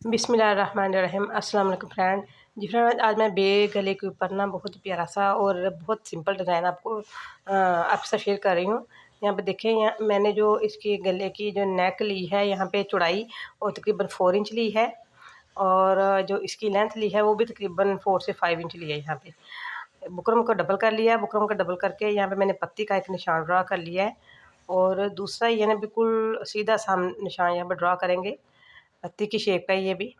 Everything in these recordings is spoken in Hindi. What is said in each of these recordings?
बिस्मिल्लाहिर्रहमानिर्रहीम। अस्सलाम वालेकुम फ्रेंड। जी फ्रेंड, आज मैं बे गले के ऊपर ना बहुत ही प्यारा सा और बहुत सिंपल डिज़ाइन आपके साथ शेयर कर रही हूँ। यहाँ पे देखें, यहाँ मैंने जो इसकी गले की जो नेक ली है, यहाँ पे चौड़ाई और तकरीबन 4 इंच ली है और जो इसकी लेंथ ली है वो भी तकरीबन 4 से 5 इंच ली है। यहाँ पे बुकरम को डबल कर लिया है। बुकरम को डबल करके यहाँ पे मैंने पत्ती का एक निशान ड्रा कर लिया है और दूसरा ये ना बिल्कुल सीधा सा निशान यहाँ पे ड्रा करेंगे, पत्ती की शेप का ये भी।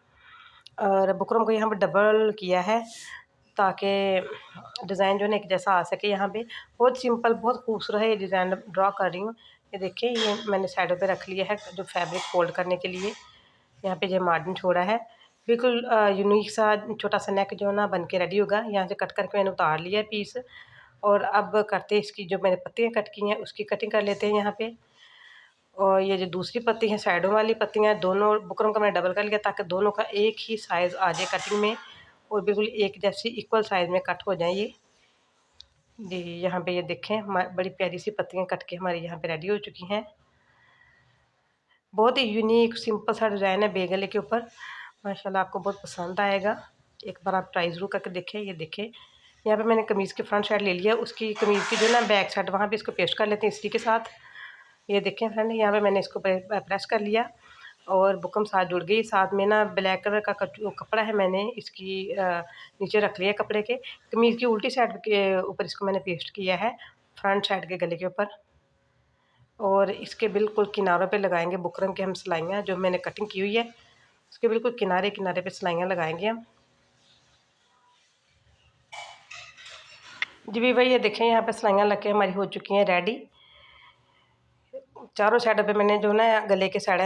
और बुकरम को यहाँ पे डबल किया है ताकि डिज़ाइन जो है ना एक जैसा आ सके। यहाँ पे बहुत सिंपल, बहुत खूबसूरत है ये डिज़ाइन ड्रा कर रही हूँ। ये देखिए, ये मैंने साइडों पे रख लिया है जो फैब्रिक फोल्ड करने के लिए। यहाँ पे जो मार्जिन छोड़ा है, बिल्कुल यूनिक सा छोटा सा नेक जो ना बन के रेडी होगा। यहाँ से कट करके मैंने उतार लिया है पीस। और अब करते हैं इसकी, जो मैंने पत्तियाँ कट की हैं उसकी कटिंग कर लेते हैं यहाँ पे। और ये जो दूसरी पत्ती है, साइडों वाली पत्तियाँ, दोनों बुकरम का मैंने डबल कर लिया ताकि दोनों का एक ही साइज़ आ जाए कटिंग में और बिल्कुल एक जैसी इक्वल साइज़ में कट हो जाए ये। जी, यहाँ पे ये देखें, बड़ी प्यारी सी पत्तियाँ कट के हमारी यहाँ पे रेडी हो चुकी हैं। बहुत ही यूनिक सिंपल सा डिज़ाइन है बे गले के ऊपर। माशाल्लाह आपको बहुत पसंद आएगा। एक बार आप ट्राई ज़रूर करके देखें। ये देखें, यहाँ पे मैंने कमीज़ की फ्रंट साइड ले लिया, उसकी कमीज़ की जो ना बैक साइड वहाँ पे इसको पेस्ट कर लेते हैं इसी के साथ। ये देखें फ्रेंड, यहाँ पे मैंने इसको प्रेस कर लिया और बुकरम साथ जुड़ गई। साथ में ना ब्लैक कलर का जो कपड़ा है मैंने इसकी नीचे रख लिया कपड़े के। कमीज़ की उल्टी साइड के ऊपर इसको मैंने पेस्ट किया है, फ्रंट साइड के गले के ऊपर। और इसके बिल्कुल किनारों पे लगाएंगे बुकरम की हम सिलाइयाँ, जो मैंने कटिंग की हुई है उसके बिल्कुल किनारे किनारे पे सिलाइयाँ लगाएंगे हम। जी भाई, ये देखें, यहाँ पे सिलाइयाँ लग के हमारी हो चुकी हैं रेडी। चारों साइडों पे मैंने जो ना गले के साइड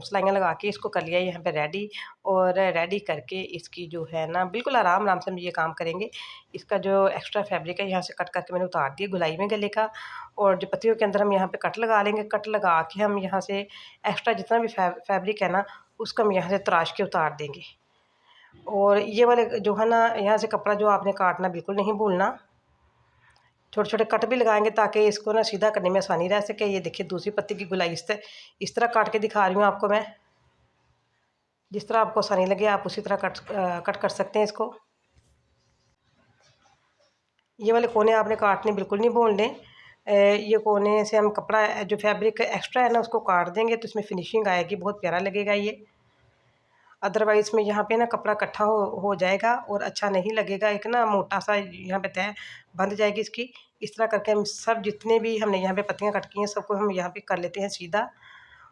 सिलाइयाँ लगा के इसको कर लिया यहाँ पे रेडी। और रेडी करके इसकी जो है ना बिल्कुल आराम आराम से हम ये काम करेंगे। इसका जो एक्स्ट्रा फैब्रिक है यहाँ से कट करके मैंने उतार दिया गुलाई में गले का। और जो पत्तियों के अंदर हम यहाँ पे कट लगा लेंगे। कट लगा के हम यहाँ से एक्स्ट्रा जितना भी फैब्रिक है ना उसको हम यहाँ से तराश के उतार देंगे। और ये वाले जो है ना, यहाँ से कपड़ा जो आपने काटना बिल्कुल नहीं भूलना। छोटे छोटे कट भी लगाएंगे ताकि इसको ना सीधा करने में आसानी रह सके। ये देखिए, दूसरी पत्ती की गुलाई इस तरह काट के दिखा रही हूँ आपको मैं। जिस तरह आपको आसानी लगे आप उसी तरह कट कर सकते हैं इसको। ये वाले कोने आपने काटने बिल्कुल नहीं भूलने। ये कोने से हम कपड़ा जो फैब्रिक एक्स्ट्रा है ना उसको काट देंगे तो इसमें फिनिशिंग आएगी, बहुत प्यारा लगेगा ये। अदरवाइज़ में यहाँ पे ना कपड़ा इकट्ठा हो जाएगा और अच्छा नहीं लगेगा। एक ना मोटा सा यहाँ पे तय बंध जाएगी इसकी। इस तरह करके हम सब जितने भी हमने यहाँ पे पत्तियाँ कट की हैं सबको हम यहाँ पे कर लेते हैं सीधा।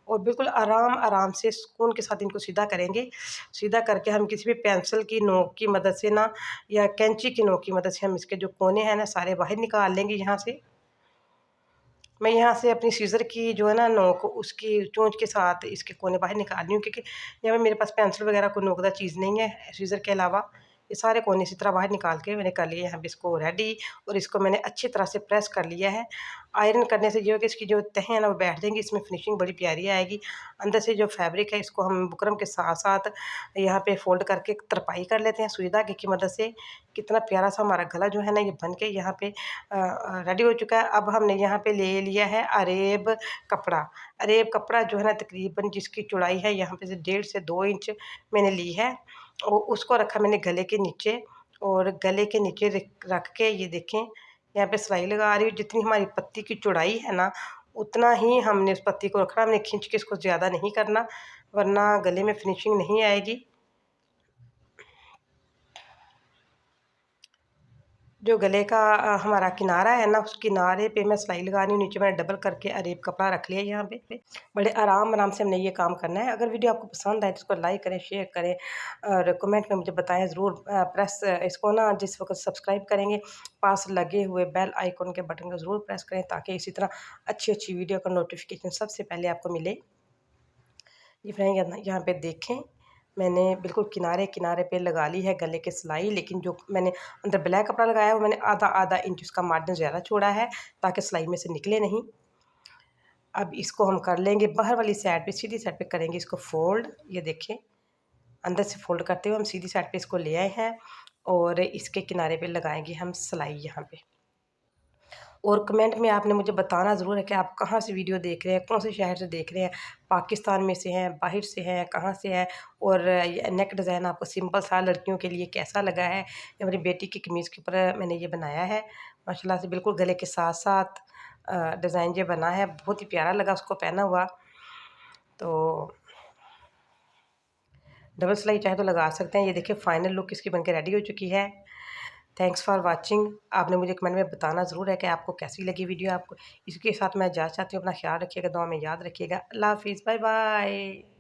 और बिल्कुल आराम आराम से सुकून के साथ इनको सीधा करेंगे। सीधा करके हम किसी भी पेंसिल की नोक की मदद से ना या कैंची की नोक की मदद से हम इसके जो कोने हैं ना सारे बाहर निकाल लेंगे यहाँ से। मैं यहाँ से अपनी सीज़र की जो है ना नोक, उसकी चोंच के साथ इसके कोने बाहर निकाल रही हूँ क्योंकि यहाँ पे मेरे पास पेंसिल वगैरह कोई नोकदार चीज़ नहीं है सीज़र के अलावा। ये सारे कोने इसी तरह बाहर निकाल के मैंने कर लिए यहाँ पे इसको रेडी। और इसको मैंने अच्छी तरह से प्रेस कर लिया है। आयरन करने से ये हो कि इसकी जो तहें हैं ना वो बैठ जाएंगी, इसमें फिनिशिंग बड़ी प्यारी आएगी। अंदर से जो फैब्रिक है इसको हम बुकरम के साथ साथ यहाँ पे फोल्ड करके तरपाई कर लेते हैं सुई धागे की मदद से। कितना प्यारा सा हमारा गला जो है ना ये बन के यहाँ पे रेडी हो चुका है। अब हमने यहाँ पे ले लिया है अरेब कपड़ा। अरेब कपड़ा जो है ना तकरीबन जिसकी चौड़ाई है यहाँ पे से 1.5 से 2 इंच मैंने ली है और उसको रखा मैंने गले के नीचे। और गले के नीचे रख के ये देखें, यहाँ पे सिलाई लगा रही हूँ। जितनी हमारी पत्ती की चौड़ाई है ना उतना ही हमने उस पत्ती को रखना। हमने खींच के इसको ज़्यादा नहीं करना वरना गले में फिनिशिंग नहीं आएगी। जो गले का हमारा किनारा है ना उस किनारे पे मैं सिलाई लगा रही हूँ। नीचे मैंने डबल करके अरेब कपड़ा रख लिया यहाँ पे। बड़े आराम आराम से हमने ये काम करना है। अगर वीडियो आपको पसंद आए तो इसको लाइक करें, शेयर करें और कमेंट में मुझे बताएं ज़रूर। प्रेस इसको ना जिस वक्त सब्सक्राइब करेंगे पास लगे हुए बेल आइकन के बटन को ज़रूर प्रेस करें ताकि इसी तरह अच्छी अच्छी वीडियो का नोटिफिकेशन सबसे पहले आपको मिले। ये फ्रेंड यहाँ पे देखें, मैंने बिल्कुल किनारे किनारे पे लगा ली है गले की सिलाई। लेकिन जो मैंने अंदर ब्लैक कपड़ा लगाया है वो मैंने आधा आधा इंच उसका मार्जिन ज़्यादा छोड़ा है ताकि सिलाई में से निकले नहीं। अब इसको हम कर लेंगे बाहर वाली साइड पे, सीधी साइड पे करेंगे इसको फोल्ड। ये देखें, अंदर से फोल्ड करते हुए हम सीधी साइड पे इसको ले आए हैं और इसके किनारे पे लगाएंगे हम सिलाई यहाँ पे। और कमेंट में आपने मुझे बताना ज़रूर है कि आप कहाँ से वीडियो देख रहे हैं, कौन से शहर से देख रहे हैं, पाकिस्तान में से हैं, बाहर से हैं, कहाँ से हैं। और ये नेक डिज़ाइन आपको सिंपल सा लड़कियों के लिए कैसा लगा है। ये मेरी बेटी की कमीज़ के ऊपर मैंने ये बनाया है, माशाल्लाह से बिल्कुल गले के साथ साथ डिज़ाइन ये बना है, बहुत ही प्यारा लगा उसको पहना हुआ। तो डबल सिलाई चाहे तो लगा सकते हैं। ये देखिए फाइनल लुक इसकी बनके रेडी हो चुकी है। Thanks for watching. आपने मुझे कमेंट में बताना ज़रूर है कि आपको कैसी लगी वीडियो। आपको इसके साथ मैं इजाज़त चाहती हूँ। अपना ख्याल रखिएगा, दुआ में याद रखिएगा। अल्लाह हाफ़िज़, बाय बाय।